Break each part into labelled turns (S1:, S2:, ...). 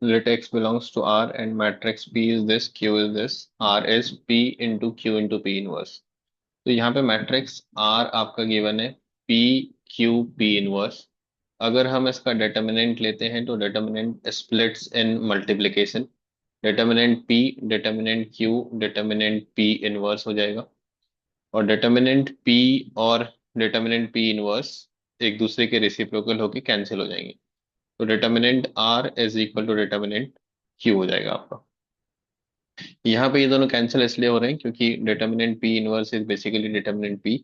S1: let X belongs to R and matrix P is this, Q is this, R is P into Q into P inverse. तो यहाँ पे matrix R आपका given है P Q P inverse. अगर हम इसका determinant लेते हैं तो determinant splits in multiplication. Determinant P, determinant Q, determinant P inverse हो जाएगा। और डिटर्मिनेंट P और डिटर्मिनेंट P इनवर्स एक दूसरे के रेसिप्रोकल होके कैंसिल हो जाएंगे। तो determinant R is equal to determinant Q हो जाएगा आपका। यहाँ पे ये दोनों कैंसिल इसलिए हो रहे हैं क्योंकि determinant P inverse is basically determinant P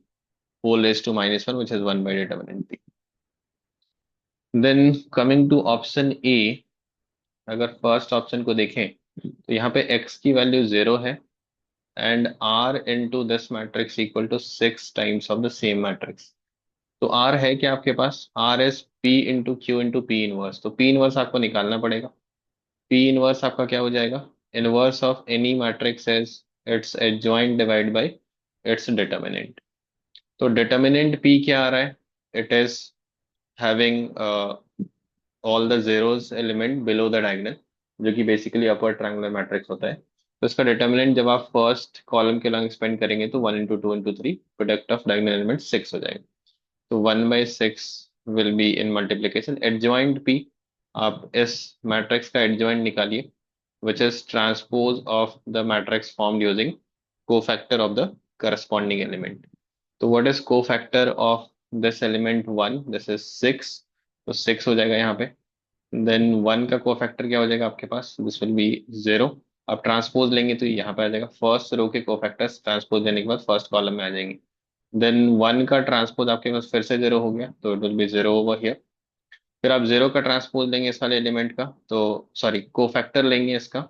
S1: whole raised to minus 1 which is 1 by determinant P. Then coming to option A, अगर फर्स्ट ऑप्शन को देखें तो यहाँ पे x की वैल्यू 0 है and r into this matrix equal to 6 times of the same matrix. तो r है क्या आपके पास, r is p into Q into P inverse. तो p इनवर्स आपको निकालना पड़ेगा। p इनवर्स आपका क्या हो जाएगा, inverse of any matrix is its adjoint divide by its determinant. तो डिटर्मिनेंट p क्या आ रहा है, it is having all the zeros element below the diagonal, जो कि बेसिकली अपर ट्रायंगुलर मैट्रिक्स होता है। तो इसका डिटर्मिनेंट जब आप फर्स्ट कॉलम के लॉन्ग स्पेंड करेंगे तो 1 into 2 into 3 product of diagonal element 6 हो जाएगा। तो 1/6 will be in multiplication adjoint P. आप इस मैट्रिक्स का एडजॉइंट निकालिए which is transpose of the matrix formed using cofactor of the corresponding element. तो what is cofactor of this element 1, this is 6। तो 6 हो जाएगा यहाँ पे। देन 1 का कोफैक्टर क्या हो जाएगा आपके पास, दिस विल बी 0। आप ट्रांसपोज लेंगे तो यहाँ पे आ जाएगा, फर्स्ट रो के कोफैक्टर्स ट्रांसपोज लेने के बाद फर्स्ट कॉलम में आ जाएंगे। देन 1 का ट्रांसपोज आपके पास फिर से 0 हो गया तो it will be 0 over here. फिर आप 0 का ट्रांसपोज लेंगे इस वाले एलिमेंट का, तो सॉरी कोफैक्टर लेंगे इसका,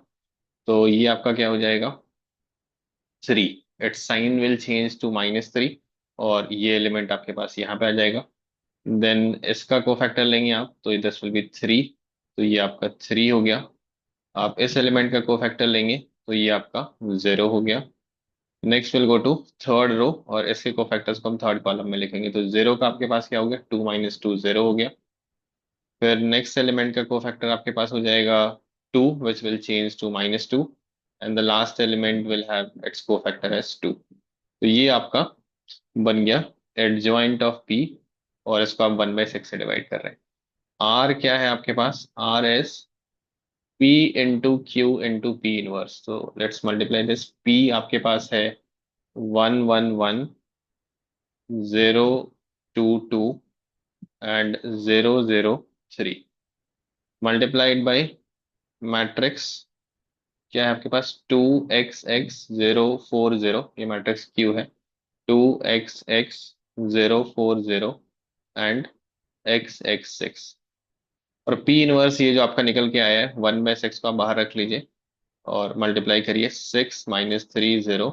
S1: तो ये आपका क्या हो जाएगा 3। It's sign will change to -3 और ये एलिमेंट आपके पास यहाँ पे आ जाएगा। देन इसका कोफैक्टर लेंगे आप तो दिस विल बी 3, तो ये आपका 3 हो गया। आप इस एलिमेंट का कोफैक्टर लेंगे तो ये आपका 0 हो गया। Next will go to third row और इसके कोफैक्टर्स को हम थर्ड कॉलम में लिखेंगे, तो 0 का आपके पास क्या हो गया, 2 - 2 0 हो गया। फिर नेक्स्ट एलिमेंट का कोफैक्टर आपके पास हो जाएगा 2 which will change to -2 and the last element will have its cofactor as 2। तो ये आपका बन गया एडजॉइंट ऑफ पी और इसको आप 1/6 से डिवाइड कर रहे हैं। आर क्या है आपके पास, R as P into Q into P inverse. तो लेट्स मल्टीप्लाई दिस, P आपके पास है 1 1 1 0 2 2 एंड 0 0 3 मल्टीप्लाइड बाय मैट्रिक्स क्या है आपके पास 2 x x 0 4 0, ये मैट्रिक्स Q है। 2 x x 0 4 0 and x x 6। और P इनवर्स ये जो आपका निकल के आया है 1/6 को आप बाहर रख लीजिए और मल्टीप्लाई करिए, 6 - 3 0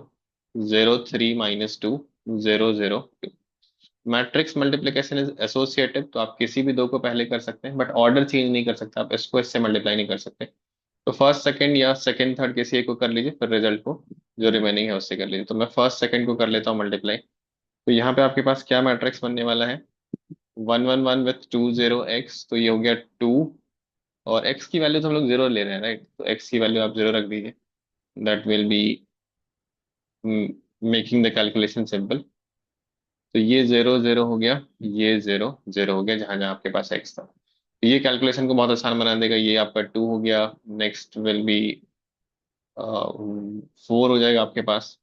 S1: 0 3 - 2 0 0 2। मैट्रिक्स मल्टीप्लिकेशन इज एसोसिएटिव, तो आप किसी भी दो को पहले कर सकते हैं बट ऑर्डर चेंज नहीं कर सकते, आप इसको इससे मल्टीप्लाई नहीं कर सकते। तो फर्स्ट सेकंड या सेकंड थर्ड किसी एक को कर लीजिए, फिर रिजल्ट को जो रिमेनिंग है उससे कर लीजिए। तो मैं फर्स्ट सेकंड को कर लेता हूँ मल्टीप्लाई। तो यहाँ पे आपके पास क्या मैट्रिक्स बनने वाला है, 1 1 1 विथ 2 0 x, तो ये हो गया 2। और x की वैल्यू तो हम लोग 0 ले रहे हैं राइट, तो x की वैल्यू आप 0 रख दीजिए, that will be making the calculation simple. तो ये 0 0 हो गया, ये 0 0 हो गया जहां जहां आपके पास x था। तो ये कैलकुलेशन को बहुत आसान बना देगा। ये आपका 2 हो गया, नेक्स्ट विल बी 4 हो जाएगा आपके पास,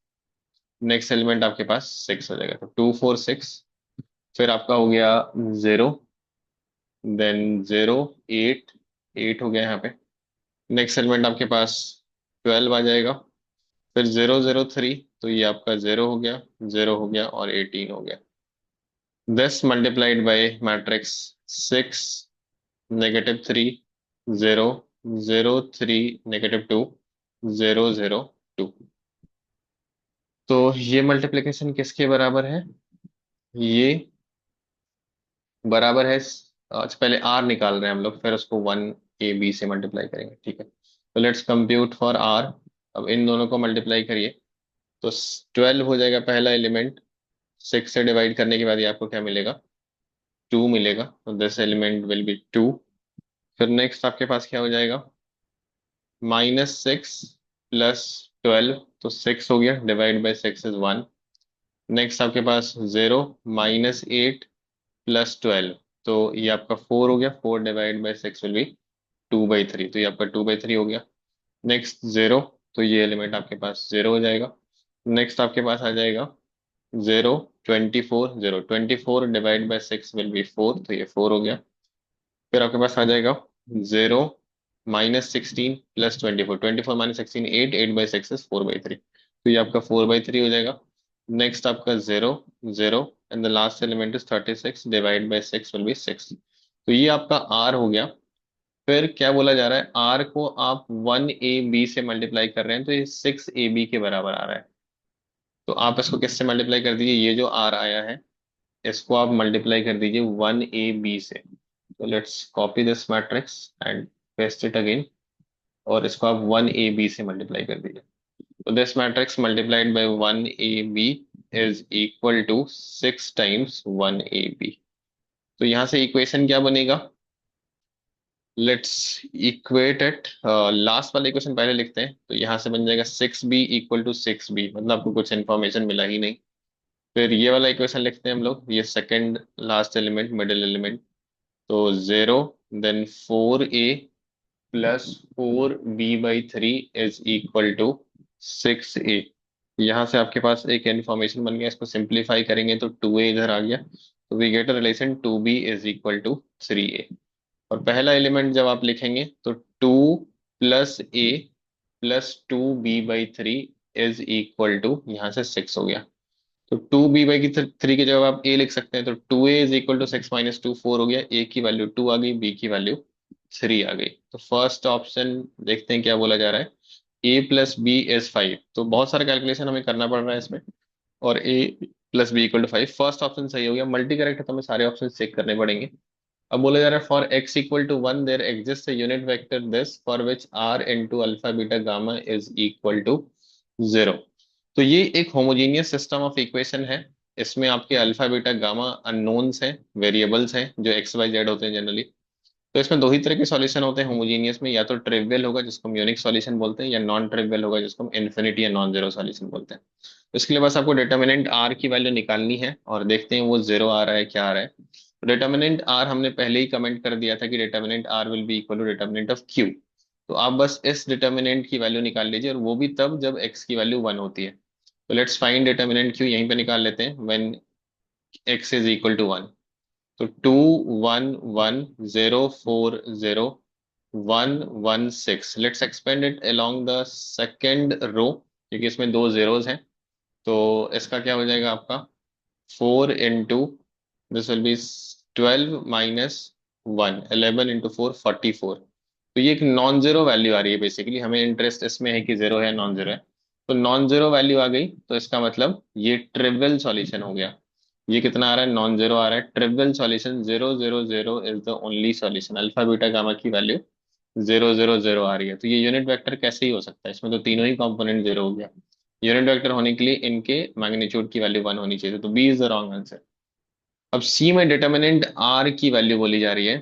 S1: नेक्स्ट एलिमेंट आपके पास 6 हो जाएगा, तो 2 4 6। फिर आपका हो गया 0, देन 0 8 8 हो गया यहाँ पे। नेक्स्ट एलिमेंट आपके पास 12 आ जाएगा। फिर 0 0 3, तो ये आपका 0 हो गया, 0 हो गया और 18 हो गया। This multiplied by matrix 6 - 3 0 0 3 - 2 0 0 2। तो ये मल्टीप्लिकेशन किसके बराबर है, ये बराबर है अच्छा पहले आर निकाल रहे हैं हम लोग, फिर उसको 1 a b से मल्टीप्लाई करेंगे, ठीक है। तो लेट्स कंप्यूट फॉर आर। अब इन दोनों को मल्टीप्लाई करिए तो 12 हो जाएगा पहला एलिमेंट। 6 से डिवाइड करने के बाद ये आपको क्या मिलेगा, 2 मिलेगा, तो दिस एलिमेंट विल बी 2। फिर नेक्स्ट आपके पास क्या हो जाएगा, -6 प्लस 12, तो 6 हो गया, डिवाइड बाई 6 इज 1। नेक्स्ट आपके पास 0, -8 प्लस 12, तो ये आपका 4 हो गया, 4 डिवाइड बाई 6 विल बी 2/3, तो ये आपका 2/3 हो गया। नेक्स्ट 0, तो ये एलिमेंट आपके पास 0 हो जाएगा। नेक्स्ट आपके पास आ जाएगा 0, 24, 0, 24 डिवाइड बाई 6 विल बी 4, तो ये 4 हो गया। फिर आपके पास आ जाएगा 0, -16 प्लस 24, 24 -16 8, 8/6 इज 4/3, तो ये आपका 4/3 हो जाएगा। नेक्स्ट आपका 0, 0 and the last element is 36 divide by 6 will be 6, तो ये आपका आर हो गया। फिर क्या बोला जा रहा है, आर को आप 1ab से मल्टीप्लाई कर रहे हैं, तो ये 6ab के बराबर आ रहा है। तो आप इसको किससे मल्टीप्लाई कर दीजिए, ये जो आर आया है इसको आप मल्टीप्लाई कर दीजिए 1ab से। तो let's copy this matrix and paste it again, और इसको आप 1ab से मल्टीप्लाई कर दीजिए। तो this matrix multiplied by 1ab is equal to 6 times 1ab। तो यहां से इक्वेशन क्या बनेगा, लेट्स इक्वेट इट। लास्ट वाला इक्वेशन पहले लिखते हैं, तो यहाँ से बन जाएगा 6b इक्वल टू 6b, मतलब आपको कुछ इन्फॉर्मेशन मिला ही नहीं। फिर ये वाला इक्वेशन लिखते हैं हम लोग, ये second last element, middle element, तो 0, then 4a plus 4b/3 is equal to 6a। यहाँ से आपके पास एक इंफॉर्मेशन बन गया, इसको सिंप्लीफाई करेंगे तो 2a इधर आ गया, तो we get a relation 2b is equal to 3a। और पहला एलिमेंट जब आप लिखेंगे तो 2 plus a plus 2b/3 is equal to, यहाँ से 6 हो गया, तो 2b/3 की जगह आप a लिख सकते हैं, तो 2a इज इक्वल टू 6 - 2 4 हो गया, a की वैल्यू 2 आ गई, b की वैल्यू 3 आ गई। तो फर्स्ट ऑप्शन देखते हैं क्या बोला जा रहा है, a प्लस बी इज 5, तो बहुत सारा कैलकुलेशन हमें करना पड़ रहा है इसमें, और a plus b equal to 5, first option सही हो गया। मल्टी करेक्ट है तो हमें सारे ऑप्शन चेक करने पड़ेंगे। अब बोला जा रहा है for x equal to 1 there exist a unit vector this for which r into alpha beta gamma is equal to 0। तो ये एक होमोजीनियस सिस्टम ऑफ इक्वेशन है, इसमें आपके अल्फा बीटा गामा अननोन्स हैं, वेरिएबल्स हैं जो एक्स वाई जेड होते हैं जनरली। तो इसमें दो ही तरह के सॉल्यूशन होते हैं होमोजीनियस में, या तो ट्रिवियल होगा जिसको हम यूनिक सॉल्यूशन बोलते हैं, या नॉन ट्रिवियल होगा जिसको हम इन्फिनिटी या नॉन जीरो सॉल्यूशन बोलते हैं। तो इसके लिए बस आपको डिटर्मिनेंट आर की वैल्यू निकालनी है, और देखते हैं वो 0 आ रहा है क्या आ रहा है। डिटर्मिनेंट आर हमने पहले ही कमेंट कर दिया था कि determinant R will be equal to determinant of Q. तो आप बस इस डिटर्मिनेंट की वैल्यू निकाल लीजिए, और वो भी तब जब एक्स की वैल्यू 1 होती है। तो लेट्स फाइंड डिटर्मिनेंट क्यू, यहीं पे निकाल लेते हैं, when x is equal to 1। तो 2 1 1 0 4 0 1 1 6, let's expand it along the second row, क्योंकि इसमें दो जेरोज हैं। तो इसका क्या हो जाएगा आपका, 4 इंटू, दिस विल बी 12 -1, 11 × 4 44। तो ये एक नॉन जीरो वैल्यू आ रही है, बेसिकली हमें इंटरेस्ट इसमें है कि जीरो है नॉन जीरो है। तो नॉन जीरो वैल्यू आ गई, तो इसका मतलब ये ट्रिवियल सॉल्यूशन हो गया। ये कितना आ रहा है, नॉन जीरो आ रहा है, trivial solution 0 0 0 is the only solution, alpha beta gamma की वैल्यू 0 0 0 आ रही है। तो ये यूनिट वेक्टर कैसे ही हो सकता है, इसमें तो तीनों ही कंपोनेंट जीरो हो गया। यूनिट वेक्टर होने के लिए इनके मैग्नीट्यूड की वैल्यू 1 होनी चाहिए, तो B is the wrong answer. अब सी में डिटर्मिनेंट आर की वैल्यू बोली जा रही है,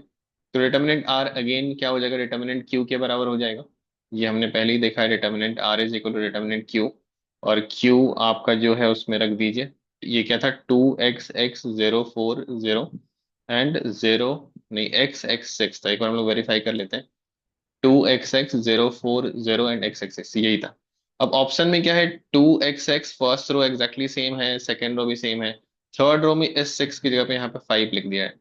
S1: तो डिटर्मिनेंट आर अगेन क्या हो जाएगा, डिटर्मिनेंट क्यू के बराबर हो जाएगा। ये हमने पहले ही देखा है, determinant R is equal to determinant Q, और क्यू आपका जो है उसमें रख दीजिए। ये क्या था, 2x x 0 4 0 एंड 0, नहीं x x 6 था, एक बार हम लोग वेरीफाई कर लेते हैं। 2x x 0 4 0 and x x 6, यही था। अब ऑप्शन में क्या है, 2x first row exactly same है, सेकेंड रो भी सेम है, थर्ड रो में इस 6 की जगह पे यहाँ पे 5 लिख दिया है।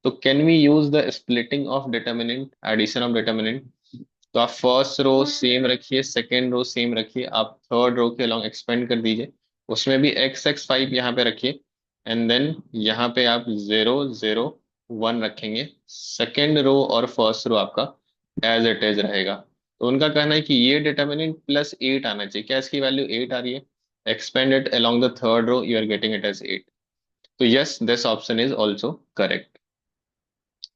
S1: तो can we use the splitting of determinant, addition of determinant. तो आप फर्स्ट रो सेम रखिए, सेकेंड रो सेम रखिए, आप थर्ड रो के अलॉन्ग एक्सपेंड कर दीजिए, उसमें भी x x 5 यहाँ पे रखिए, एंड देन यहाँ पे आप 0 0 1 रखेंगे। सेकेंड रो और फर्स्ट रो आपका एज इट इज रहेगा। तो उनका कहना है कि ये डिटर्मिनेंट +8 आना चाहिए, क्या इसकी वैल्यू 8 आ रही है, expand it along the third row, you are getting it as 8। तो yes, this option is also correct.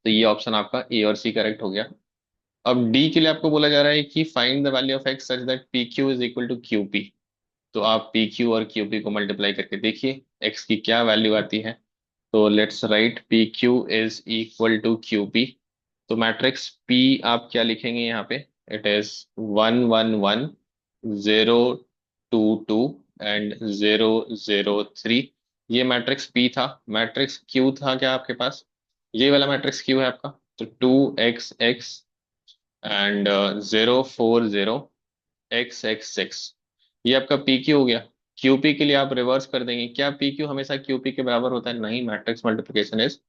S1: तो ये ऑप्शन आपका ए और सी करेक्ट हो गया। अब डी के लिए आपको बोला जा रहा है कि find the value of x such that P Q is equal to Q P. तो आप पी क्यू और क्यू पी को मल्टीप्लाई करके देखिए एक्स की क्या वैल्यू आती है। तो let's write P Q is equal to Q P. तो मैट्रिक्स पी आप क्या लिखेंगे यहाँ पे, इट इज 1 1 1 0 2 2 एंड 0 0 3। ये मैट्रिक्स पी था। मैट्रिक्स क्यू था क्या आपके पास? ये वाला मैट्रिक्स क्यू है आपका। तो 2 x x and 0 4 0 x x 6, ये आपका पी क्यू हो गया। क्यू पी के लिए आप रिवर्स कर देंगे। क्या पी क्यू हमेशा क्यू पी के बराबर होता है? नहीं, matrix multiplication is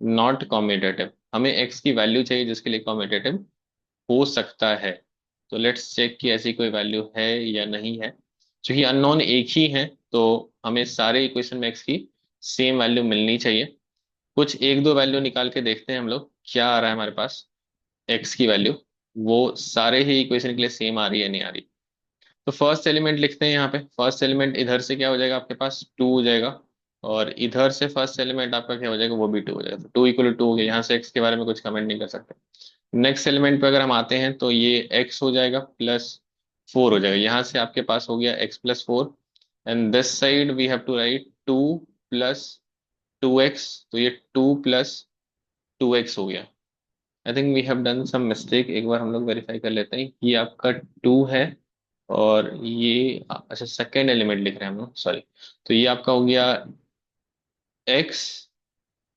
S1: not commutative. हमें एक्स की वैल्यू चाहिए जिसके लिए कॉम्यूटेटिव हो सकता है। तो लेट्स चेक कि ऐसी कोई वैल्यू है या नहीं है। क्योंकि अननोन एक ही है, तो हमें सारे इक्वेशन में एक्स की सेम वैल्यू मिलनी चाहिए। कुछ एक दो वैल्यू निकाल के देखते हैं हम लोग क्या आ रहा है हमारे पास। एक्स की वैल्यू वो सारे ही इक्वेशन के लिए सेम आ रही है नहीं आ रही। तो फर्स्ट एलिमेंट लिखते हैं यहाँ पे। फर्स्ट एलिमेंट इधर से क्या हो जाएगा आपके पास? 2 हो जाएगा। और इधर से फर्स्ट एलिमेंट आपका क्या हो जाएगा? वो भी 2 हो जाएगा। तो 2 = 2 हो गया। यहाँ से एक्स के बारे में कुछ कमेंट नहीं कर सकते। नेक्स्ट एलिमेंट पे अगर हम आते हैं तो ये एक्स हो जाएगा +4 हो जाएगा। यहाँ से आपके पास हो गया x +4। And this side we have to write 2 + 2x। तो ये 2 + 2x हो गया। I think we have done some mistake. एक बार हम लोग वेरीफाई कर लेते हैं। ये आपका 2 है और ये अच्छा सेकेंड एलिमेंट लिख रहे हैं हम लोग, सॉरी। तो ये आपका हो गया x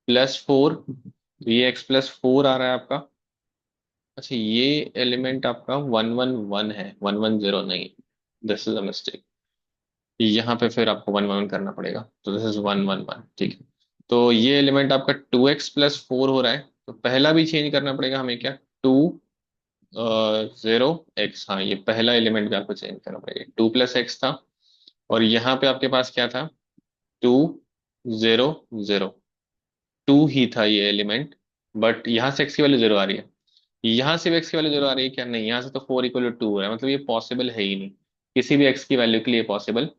S1: +4। तो ये x +4 आ रहा है आपका। अच्छा, ये एलिमेंट आपका 1 1 1 है, 1 1 0 नहीं। This is a mistake. यहाँ पे फिर आपको 1 1 करना पड़ेगा। तो दिस इज 1 1 1, ठीक है। तो ये एलिमेंट आपका 2x +4 हो रहा है। तो पहला भी चेंज करना पड़ेगा हमें, क्या? 2 0 x। हाँ, ये पहला एलिमेंट भी आपको चेंज करना पड़ेगा। 2 + x था और यहाँ पे आपके पास क्या था? 2 0 0। 2 ही था ये एलिमेंट। बट यहाँ से x की वैल्यू 0 आ रही है। यहाँ से भी x की वैल्यू 0 आ रही है क्या? नहीं, यहाँ से तो 4 = 2 है। मतलब ये पॉसिबल है ही नहीं। किसी भी x की वैल्यू के लिए पॉसिबल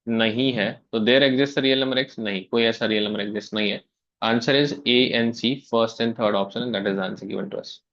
S1: नहीं है। तो there exist real number x? नहीं, कोई ऐसा रियल नंबर एग्जिस्ट नहीं है। Answer is A and C, first and third option, and that is answer given to us.